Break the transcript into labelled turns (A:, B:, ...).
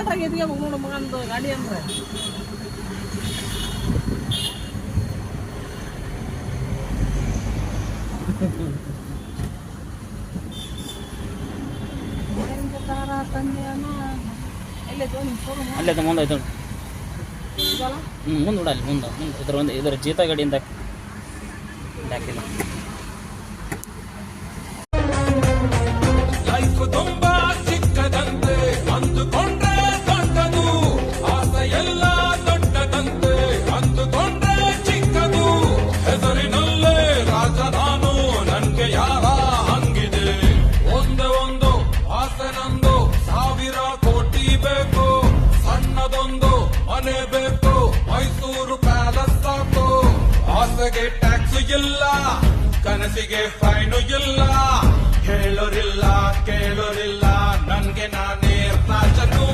A: ಲೇಟಾಗಿ ಎದ್ಗೆ ನೋಡು ಮಗಂದು ಗಾಡಿ ಅಂದ್ರೆ
B: ಅಲ್ಲೇ ಮುಂದೆ ಆಯ್ತು ಮುಂದೆ ನೋಡ ಅಲ್ಲಿ ಮುಂದೆ ಇದರ ಜೀತ ಗಾಡಿಯಿಂದ ಹಾಕಿಲ್ಲ.
C: ಲೈಫ್ ತುಂಬಾ ಚಿಕ್ಕದಂತೆ ಅಂದುಕೊಂಡ್ರೆ ದೊಡ್ಡದು, ಆಸೆ ಎಲ್ಲ ದೊಡ್ಡದಂತೆ ಅಂದುಕೊಂಡ್ರೆ ಚಿಕ್ಕದು. ಹೆಸರಿನಲ್ಲೇ ರಾಜ ನಾನು, ನನ್ಗೆ ಯಾರ ಹಂಗಿದೆ. ಒಂದೇ ಒಂದು ಆಸೆ ನಂದು, 1000 ಕೋಟಿ ಬೇಕು. ಸಣ್ಣದೊಂದು ಮನೆ ಬೇಕು, ಮೈಸೂರು ಪ್ಯಾಲೇಸ್ ಸಾಕು. ಆಸೆಗೆ ಟ್ಯಾಕ್ಸ್ ಇಲ್ಲ, ಕನಸಿಗೆ ಫೈನು ಇಲ್ಲ. ಹೇಳೋರಿಲ್ಲ ಕೇಳೋರಿಲ್ಲ, ನನ್ಗೆ ನಾನೇ ರಾಜನು.